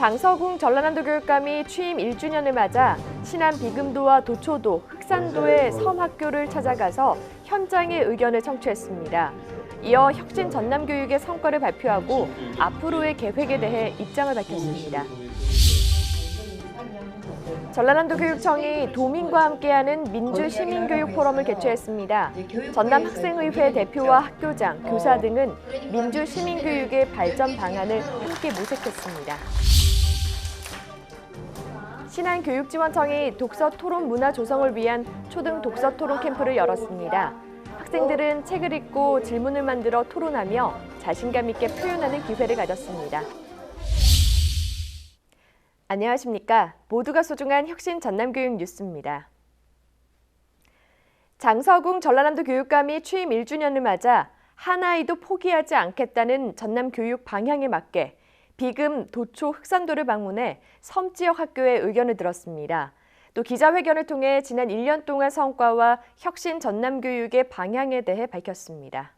장서궁 전라남도 교육감이 취임 1주년을 맞아 신안 비금도와 도초도, 흑산도의 섬학교를 찾아가서 현장의 의견을 청취했습니다. 이어 혁신 전남교육의 성과를 발표하고 앞으로의 계획에 대해 입장을 밝혔습니다. 전라남도 교육청이 도민과 함께하는 민주시민교육 포럼을 개최했습니다. 전남학생의회 대표와 학교장, 교사 등은 민주시민교육의 발전 방안을 함께 모색했습니다. 신안교육지원청이 독서 토론 문화 조성을 위한 초등 독서 토론 캠프를 열었습니다. 학생들은 책을 읽고 질문을 만들어 토론하며 자신감 있게 표현하는 기회를 가졌습니다. 안녕하십니까. 모두가 소중한 혁신 전남교육 뉴스입니다. 장서궁 전라남도 교육감이 취임 1주년을 맞아 한 아이도 포기하지 않겠다는 전남 교육 방향에 맞게 비금, 도초, 흑산도를 방문해 섬 지역 학교의 의견을 들었습니다. 또 기자회견을 통해 지난 1년 동안 성과와 혁신 전남교육의 방향에 대해 밝혔습니다.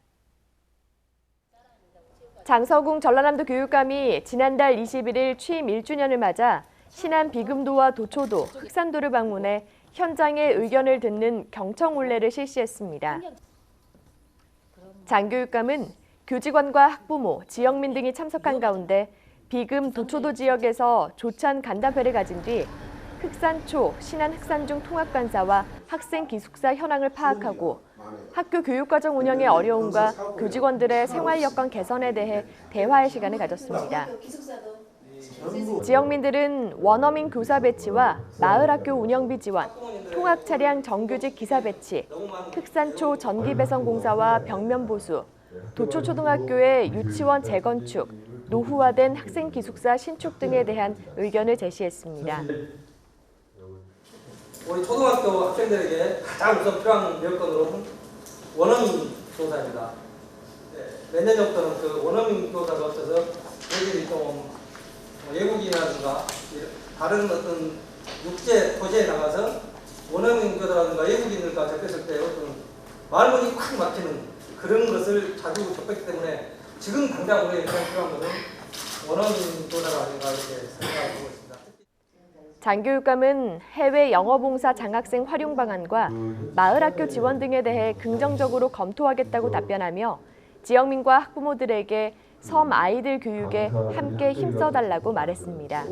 장서궁 전라남도 교육감이 지난달 21일 취임 1주년을 맞아 신안 비금도와 도초도, 흑산도를 방문해 현장의 의견을 듣는 경청올레를 실시했습니다. 장 교육감은 교직원과 학부모, 지역민 등이 참석한 가운데 비금, 도초도 지역에서 조찬 간담회를 가진 뒤 흑산초, 신안 흑산중 통합간사와 학생 기숙사 현황을 파악하고 학교 교육과정 운영의 어려움과 교직원들의 생활 여건 개선에 대해 대화할 시간을 가졌습니다. 지역민들은 원어민 교사 배치와 마을학교 운영비 지원, 통학차량 정규직 기사 배치, 흑산초 전기 배선 공사와 벽면 보수, 도초초등학교의 유치원 재건축, 노후화된 학생 기숙사 신축 등에 대한 의견을 제시했습니다. 우리 초등학교 학생들에게 가장 우선 필요한 여건으로는 원어민 교사입니다. 몇 년 전부터는 그 원어민 교사가 없어서 저희들이 좀 외국인이라든가 다른 어떤 육제 도시에 나가서 원어민 교사라든가 외국인들과 접했을 때 어떤 말문이 꽉 막히는 그런 것을 자주 접했기 때문에 지금 당장 우리에게 필요한 것은 원어민 교사가 아닌가 이렇게 생각하고 있습니다. 장 교육감은 해외 영어봉사 장학생 활용 방안과 마을학교 지원 등에 대해 긍정적으로 검토하겠다고 답변하며 지역민과 학부모들에게 섬 아이들 교육에 함께 힘써달라고 말했습니다.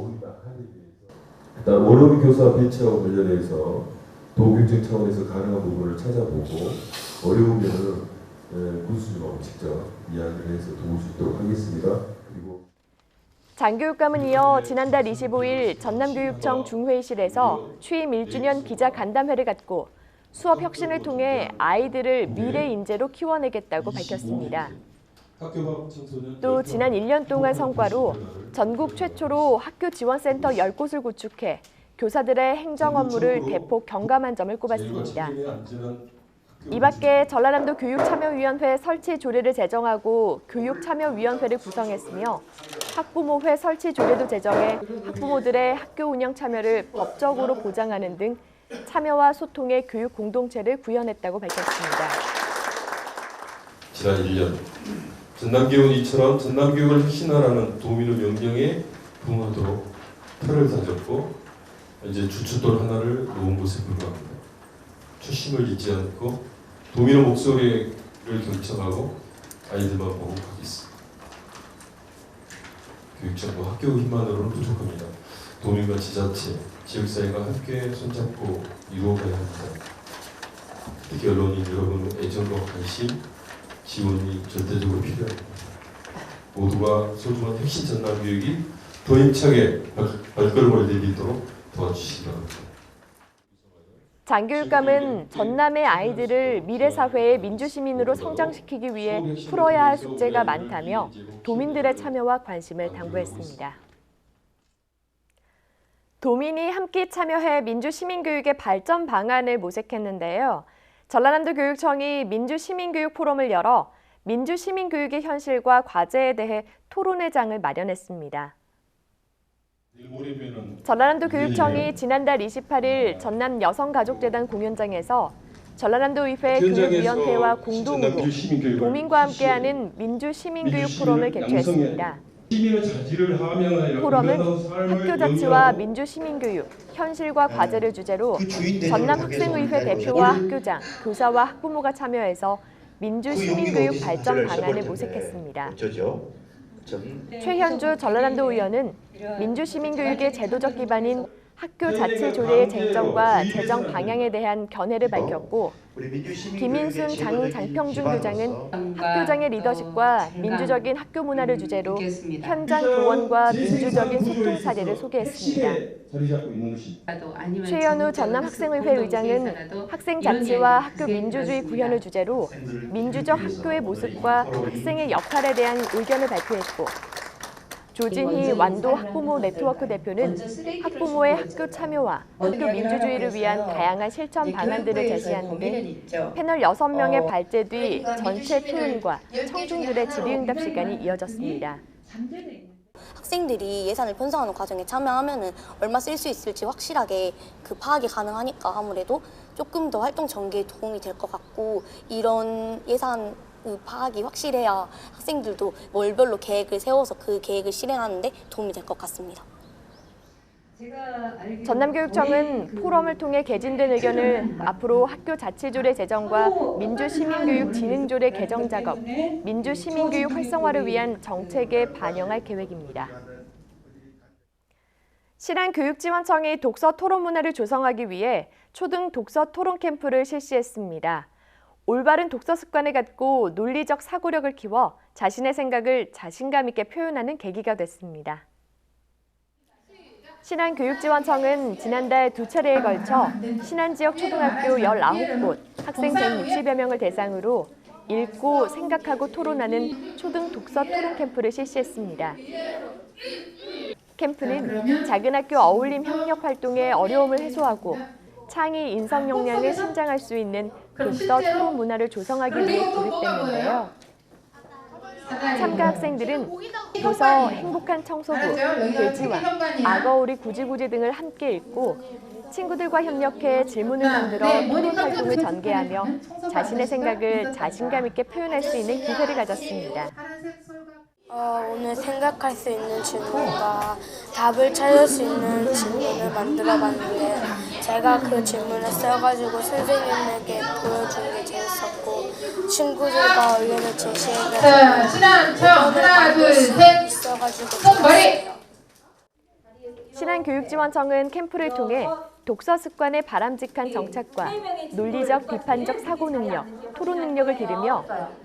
일단 원어민 교사 배치와 관련해서 도경정 차원에서 가능한 부분을 찾아보고 어려운 면은 군수님하고 직접 이야기를 해서 도울 수 있도록 하겠습니다. 그리고 장 교육감은 이어 지난달 25일 전남교육청 중회의실에서 취임 1주년 기자 간담회를 갖고 수업 혁신을 통해 아이들을 미래 인재로 키워내겠다고 밝혔습니다. 또 지난 1년 동안 성과로 전국 최초로 학교 지원센터 10곳을 구축해 교사들의 행정 업무를 대폭 경감한 점을 꼽았습니다. 이 밖에 전라남도 교육참여위원회 설치 조례를 제정하고 교육참여위원회를 구성했으며 학부모회 설치 조례도 제정해 학부모들의 학교 운영 참여를 법적으로 보장하는 등 참여와 소통의 교육 공동체를 구현했다고 밝혔습니다. 지난 1년 전남교육은 이처럼 전남교육을 혁신하라는 도민의 명령에 부응하도록 틀을 다졌고 이제 주춧돌 하나를 놓은 것에 불과합니다. 초심을 잊지 않고 도민의 목소리를 경청하고 아이들만 보호하겠습니다. 교육청과 학교 힘만으로는 부족합니다. 도민과 지자체, 지역사회가 함께 손잡고 이루어가야 합니다. 특히 언론인 여러분의 애정과 관심, 지원이 절대적으로 필요합니다. 모두가 소중한 혁신 전남교육이 더 힘차게 발걸음을 내딛도록 도와주시기 바랍니다. 장 교육감은 전남의 아이들을 미래사회의 민주시민으로 성장시키기 위해 풀어야 할 숙제가 많다며 도민들의 참여와 관심을 당부했습니다. 도민이 함께 참여해 민주시민교육의 발전 방안을 모색했는데요. 전라남도 교육청이 민주시민교육 포럼을 열어 민주시민교육의 현실과 과제에 대해 토론회 장을 마련했습니다. 전라남도 교육청이 지난달 28일 전남 여성가족재단 공연장에서 전라남도의회 교육위원회와 공동으로 도민과 함께하는 민주시민교육 포럼을 개최했습니다. 시민의 자질을 하명하여 포럼은 일어나는 삶을 학교 자치와 민주시민교육, 현실과 과제를 주제로 전남 학생의회 대표와 학교장, 교사와 학부모가 참여해서 민주시민교육 발전 방안을 모색했습니다. 최현주 전라남도 의원은 민주시민교육의 제도적 기반인 학교 자치 조례의 쟁점과 재정 방향에 대한 견해를 밝혔고, 김인순 장평준 교장은 학교장의 리더십과 민주적인 학교 문화를 주제로 현장 교원과 민주적인 소통 사례를 소개했습니다. 최현우 전남 학생의회 의장은 학생 자치와 학교 민주주의 구현을 주제로 민주적 학교의 모습과 학생의 역할에 대한 의견을 발표했고, 조진희 완도 학부모 네트워크 대표는 학부모의 학교 참여와 학교 민주주의를 위한 다양한 실천 방안들을 제시하는 등 패널 6명의 발제 뒤 전체 토론과 청중들의 질의응답 시간이 이어졌습니다. 학생들이 예산을 편성하는 과정에 참여하면은 얼마 쓸 수 있을지 확실하게 파악이 가능하니까 아무래도 조금 더 활동 전개에 도움이 될 것 같고, 이런 예산 파악이 확실해야 학생들도 월별로 계획을 세워서 그 계획을 실행하는 데 도움이 될 것 같습니다. 전남교육청은 포럼을 통해 개진된 의견을 앞으로 학교 자치조례 제정과 민주시민교육 진흥조례 개정 작업, 민주시민교육 활성화를 위한 정책에 반영할 계획입니다. 신한교육지원청이 독서 토론 문화를 조성하기 위해 초등 독서 토론 캠프를 실시했습니다. 올바른 독서 습관을 갖고 논리적 사고력을 키워 자신의 생각을 자신감 있게 표현하는 계기가 됐습니다. 신한교육지원청은 지난달 2차례에 걸쳐 신안 지역 초등학교 19곳, 학생 160여 명을 대상으로 읽고 생각하고 토론하는 초등 독서 토론 캠프를 실시했습니다. 캠프는 작은 학교 어울림 협력 활동의 어려움을 해소하고 창의 인성 역량을 신장할 수 있는 독서 토론 문화를 조성하기 위해 기획됐는데요. 참가 학생들은 도서 행복한 청소부, 돼지와 악어우리 구지구지 등을 함께 읽고 친구들과 협력해 질문을 만들어 토론 활동을 전개하며 자신의 생각을 자신감 있게 표현할 수 있는 기회를 가졌습니다. 오늘 생각할 수 있는 질문과 답을 찾을 수 있는 질문을 만들어봤는데, 제가 그 질문을 써가지고 선생님에게 보여주는 게 재밌었고, 친구들과 의견을 제시해서 신한청 하나 둘 셋 손머리. 신한교육지원청은 캠프를 통해 독서 습관의 바람직한 정착과 논리적 비판적 사고 능력, 토론 능력을 기르며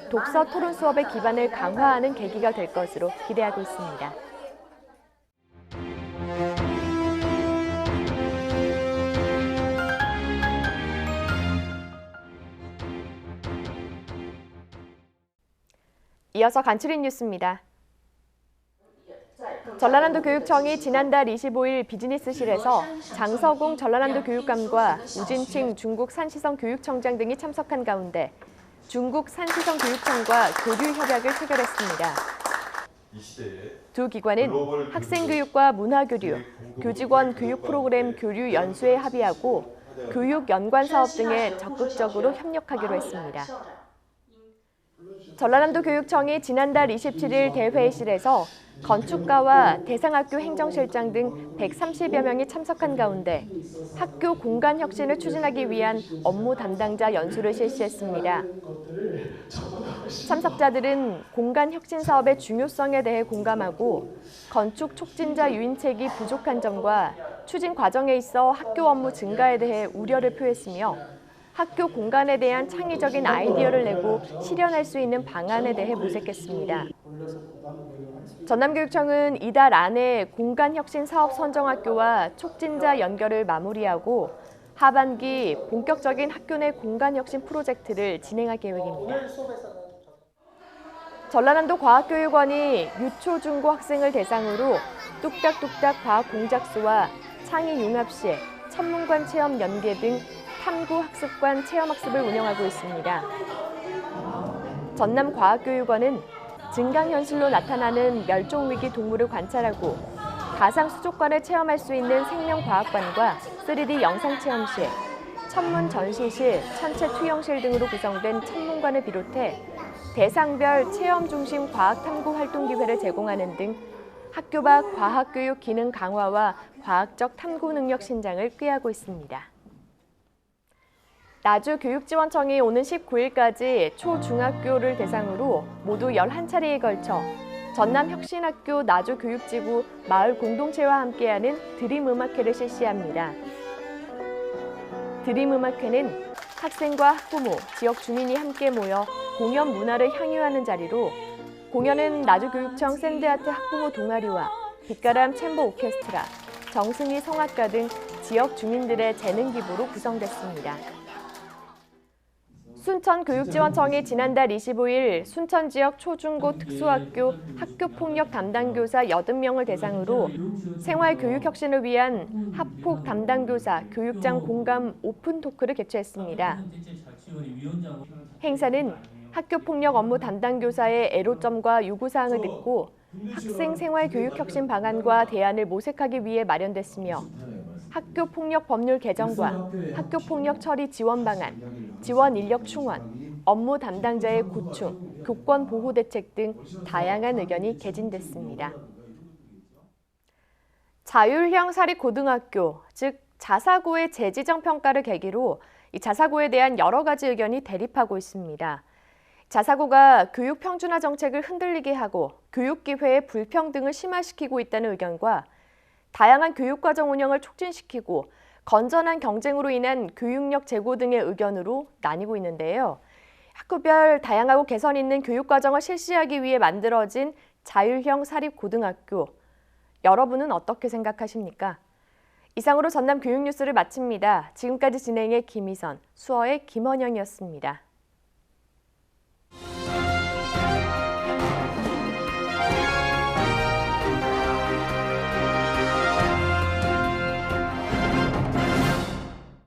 독서 토론 수업의 기반을 강화하는 계기가 될 것으로 기대하고 있습니다. 이어서 간추린 뉴스입니다. 전라남도 교육청이 지난달 25일 비즈니스실에서 장서공 전라남도 교육감과 우진칭 중국 산시성 교육청장 등이 참석한 가운데 중국 산시성 교육청과 교류 협약을 체결했습니다. 두 기관은 학생교육과 문화교류, 교직원 교육 프로그램 교류 연수에 합의하고 교육 연관 사업 등에 적극적으로 협력하기로 했습니다. 전라남도 교육청이 지난달 27일 대회의실에서 건축가와 대상학교 행정실장 등 130여 명이 참석한 가운데 학교 공간 혁신을 추진하기 위한 업무 담당자 연수를 실시했습니다. 참석자들은 공간 혁신 사업의 중요성에 대해 공감하고 건축 촉진자 유인책이 부족한 점과 추진 과정에 있어 학교 업무 증가에 대해 우려를 표했으며 학교 공간에 대한 창의적인 아이디어를 내고 실현할 수 있는 방안에 대해 모색했습니다. 전남교육청은 이달 안에 공간혁신 사업 선정학교와 촉진자 연결을 마무리하고 하반기 본격적인 학교 내 공간혁신 프로젝트를 진행할 계획입니다. 전라남도 과학교육원이 유초, 중고 학생을 대상으로 뚝딱뚝딱 과학 공작수와 창의 융합실, 천문관 체험 연계 등 탐구학습관 체험학습을 운영하고 있습니다. 전남과학교육원은 증강현실로 나타나는 멸종위기 동물을 관찰하고 가상수족관을 체험할 수 있는 생명과학관과 3D 영상체험실, 천문 전시실, 천체 투영실 등으로 구성된 천문관을 비롯해 대상별 체험 중심 과학 탐구 활동 기회를 제공하는 등 학교 밖 과학교육 기능 강화와 과학적 탐구 능력 신장을 꾀하고 있습니다. 나주교육지원청이 오는 19일까지 초, 중학교를 대상으로 모두 11차례에 걸쳐 전남혁신학교 나주교육지구 마을 공동체와 함께하는 드림음악회를 실시합니다. 드림음악회는 학생과 학부모, 지역 주민이 함께 모여 공연 문화를 향유하는 자리로 공연은 나주교육청 샌드아트 학부모 동아리와 빛가람 챔버 오케스트라, 정승희 성악가 등 지역 주민들의 재능 기부로 구성됐습니다. 순천교육지원청이 지난달 25일 순천 지역 초중고 특수학교 학교폭력 담당교사 80명을 대상으로 생활교육혁신을 위한 학폭 담당교사 교육장 공감 오픈토크를 개최했습니다. 행사는 학교폭력 업무 담당교사의 애로점과 요구사항을 듣고 학생 생활교육혁신 방안과 대안을 모색하기 위해 마련됐으며 학교폭력 법률 개정과 학교폭력 처리 지원 방안, 지원 인력 충원, 업무 담당자의 고충, 교권 보호 대책 등 다양한 의견이 개진됐습니다. 자율형 사립고등학교, 즉 자사고의 재지정 평가를 계기로 이 자사고에 대한 여러 가지 의견이 대립하고 있습니다. 자사고가 교육 평준화 정책을 흔들리게 하고 교육 기회의 불평등을 심화시키고 있다는 의견과 다양한 교육과정 운영을 촉진시키고 건전한 경쟁으로 인한 교육력 제고 등의 의견으로 나뉘고 있는데요. 학교별 다양하고 개선 있는 교육과정을 실시하기 위해 만들어진 자율형 사립고등학교. 여러분은 어떻게 생각하십니까? 이상으로 전남 교육뉴스를 마칩니다. 지금까지 진행의 김희선, 수어의 김원영이었습니다.